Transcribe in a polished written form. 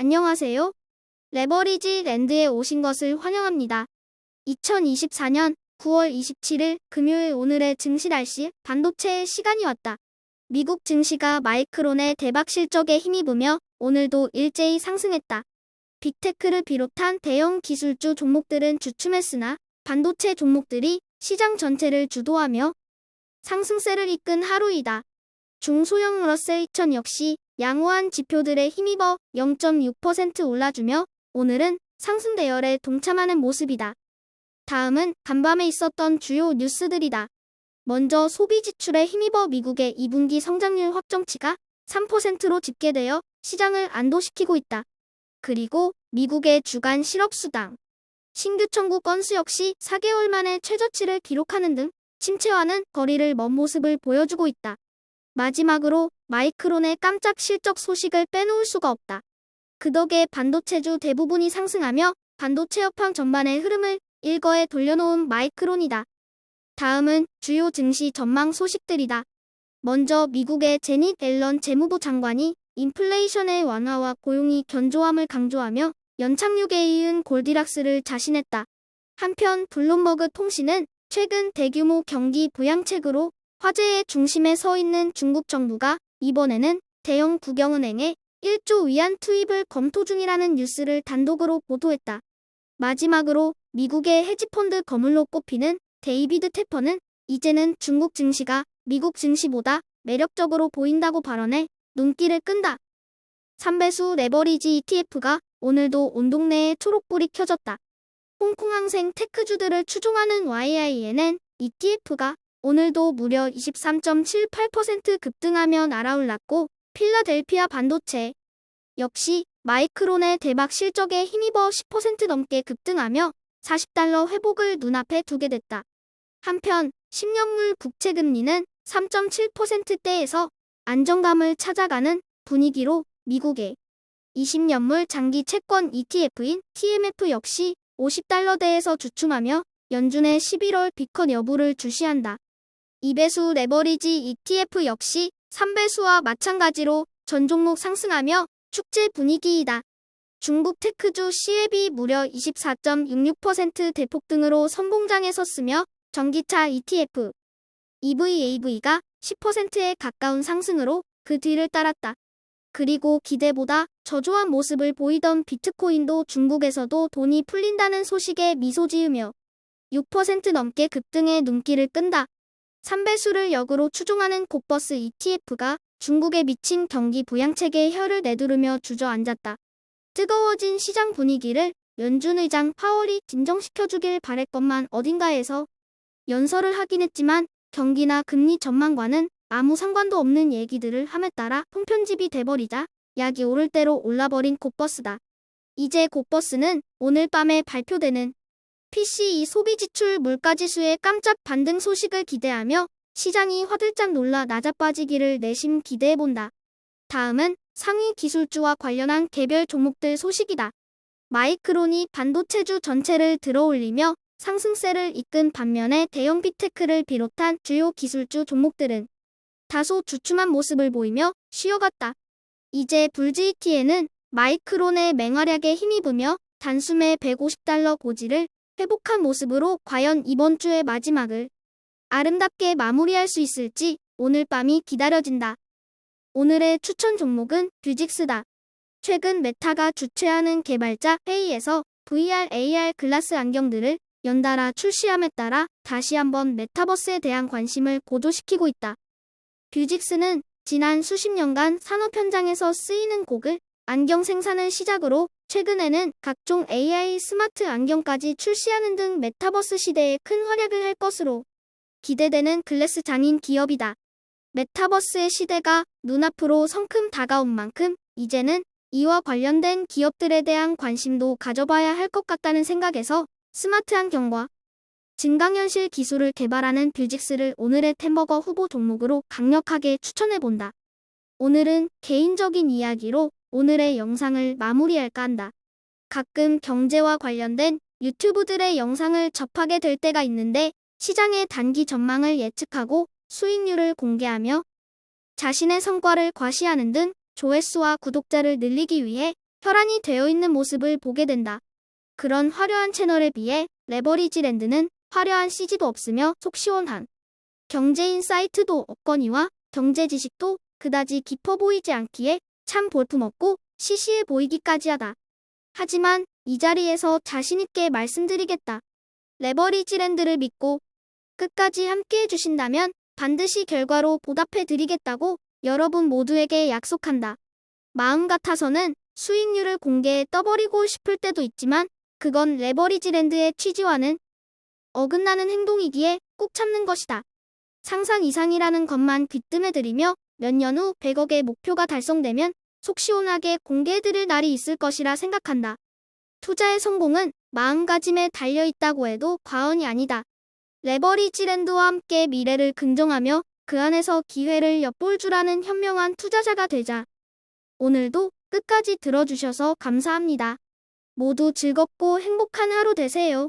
안녕하세요. 레버리지 랜드에 오신 것을 환영합니다. 2024년 9월 27일 금요일 오늘의 증시 날씨 반도체의 시간이 왔다. 미국 증시가 마이크론의 대박 실적에 힘입으며 오늘도 일제히 상승했다. 빅테크를 비롯한 대형 기술주 종목들은 주춤했으나 반도체 종목들이 시장 전체를 주도하며 상승세를 이끈 하루이다. 중소형 러셀 2000 역시 양호한 지표들에 힘입어 0.6% 올라주며 오늘은 상승 대열에 동참하는 모습이다. 다음은 간밤에 있었던 주요 뉴스들이다. 먼저 소비 지출에 힘입어 미국의 2분기 성장률 확정치가 3%로 집계되어 시장을 안도시키고 있다. 그리고 미국의 주간 실업수당, 신규 청구 건수 역시 4개월 만에 최저치를 기록하는 등 침체와는 거리를 먼 모습을 보여주고 있다. 마지막으로 마이크론의 깜짝 실적 소식을 빼놓을 수가 없다. 그 덕에 반도체주 대부분이 상승하며 반도체 업황 전반의 흐름을 일거에 돌려놓은 마이크론이다. 다음은 주요 증시 전망 소식들이다. 먼저 미국의 제닛 옐런 재무부 장관이 인플레이션의 완화와 고용이 견조함을 강조하며 연착륙에 이은 골디락스를 자신했다. 한편 블룸버그 통신은 최근 대규모 경기 부양책으로 화제의 중심에 서 있는 중국 정부가 이번에는 대형 국영은행에 1조 위안 투입을 검토 중이라는 뉴스를 단독으로 보도했다. 마지막으로 미국의 헤지펀드 거물로 꼽히는 데이비드 테퍼는 이제는 중국 증시가 미국 증시보다 매력적으로 보인다고 발언해 눈길을 끈다. 3배수 레버리지 ETF가 오늘도 온 동네에 초록불이 켜졌다. 홍콩 항생 테크주들을 추종하는 YINN ETF가 오늘도 무려 23.78% 급등하며 날아올랐고 필라델피아 반도체 역시 마이크론의 대박 실적에 힘입어 10% 넘게 급등하며 $40 회복을 눈앞에 두게 됐다. 한편 10년물 국채금리는 3.7%대에서 안정감을 찾아가는 분위기로 미국의 20년물 장기 채권 ETF인 TMF 역시 $50대에서 주춤하며 연준의 11월 비컷 여부를 주시한다. 2배수 레버리지 ETF 역시 3배수와 마찬가지로 전 종목 상승하며 축제 분위기이다. 중국 테크주 시앱이 무려 24.66% 대폭 등으로 선봉장에 섰으며 전기차 ETF, EVAV가 10%에 가까운 상승으로 그 뒤를 따랐다. 그리고 기대보다 저조한 모습을 보이던 비트코인도 중국에서도 돈이 풀린다는 소식에 미소 지으며 6% 넘게 급등해 눈길을 끈다. 3배수를 역으로 추종하는 곱버스 ETF가 중국에 미친 경기 부양책에 혀를 내두르며 주저앉았다. 뜨거워진 시장 분위기를 연준 의장 파월이 진정시켜주길 바랬건만 어딘가에서 연설을 하긴 했지만 경기나 금리 전망과는 아무 상관도 없는 얘기들을 함에 따라 통편집이 돼버리자 약이 오를 대로 올라버린 곱버스다. 이제 곱버스는 오늘 밤에 발표되는 PCE 소비지출 물가지수의 깜짝 반등 소식을 기대하며 시장이 화들짝 놀라 낮아빠지기를 내심 기대해본다. 다음은 상위 기술주와 관련한 개별 종목들 소식이다. 마이크론이 반도체주 전체를 들어올리며 상승세를 이끈 반면에 대형 빅테크를 비롯한 주요 기술주 종목들은 다소 주춤한 모습을 보이며 쉬어갔다. 이제 불지이티에는 마이크론의 맹활약에 힘입으며 단숨에 $150 고지를 회복한 모습으로 과연 이번 주의 마지막을 아름답게 마무리할 수 있을지 오늘 밤이 기다려진다. 오늘의 추천 종목은 뷰직스다. 최근 메타가 주최하는 개발자 회의에서 VR, AR 글라스 안경들을 연달아 출시함에 따라 다시 한번 메타버스에 대한 관심을 고조시키고 있다. 뷰직스는 지난 수십 년간 산업 현장에서 쓰이는 고글, 안경 생산을 시작으로 최근에는 각종 AI 스마트 안경까지 출시하는 등 메타버스 시대에 큰 활약을 할 것으로 기대되는 글래스 장인 기업이다. 메타버스의 시대가 눈앞으로 성큼 다가온 만큼 이제는 이와 관련된 기업들에 대한 관심도 가져봐야 할 것 같다는 생각에서 스마트 안경과 증강현실 기술을 개발하는 뷰직스를 오늘의 템버거 후보 종목으로 강력하게 추천해본다. 오늘은 개인적인 이야기로 오늘의 영상을 마무리할까 한다. 가끔 경제와 관련된 유튜브들의 영상을 접하게 될 때가 있는데 시장의 단기 전망을 예측하고 수익률을 공개하며 자신의 성과를 과시하는 등 조회수와 구독자를 늘리기 위해 혈안이 되어 있는 모습을 보게 된다. 그런 화려한 채널에 비해 레버리지랜드는 화려한 CG도 없으며 속 시원한 경제인 사이트도 없거니와 경제 지식도 그다지 깊어 보이지 않기에 참 볼품없고 시시해 보이기까지 하다. 하지만 이 자리에서 자신있게 말씀드리겠다. 레버리지랜드를 믿고 끝까지 함께 해주신다면 반드시 결과로 보답해드리겠다고 여러분 모두에게 약속한다. 마음 같아서는 수익률을 공개해 떠버리고 싶을 때도 있지만 그건 레버리지랜드의 취지와는 어긋나는 행동이기에 꾹 참는 것이다. 상상 이상이라는 것만 귀뜸해드리며 몇 년 후 100억의 목표가 달성되면 속 시원하게 공개해드릴 날이 있을 것이라 생각한다. 투자의 성공은 마음가짐에 달려있다고 해도 과언이 아니다. 레버리지랜드와 함께 미래를 긍정하며 그 안에서 기회를 엿볼 줄 아는 현명한 투자자가 되자. 오늘도 끝까지 들어주셔서 감사합니다. 모두 즐겁고 행복한 하루 되세요.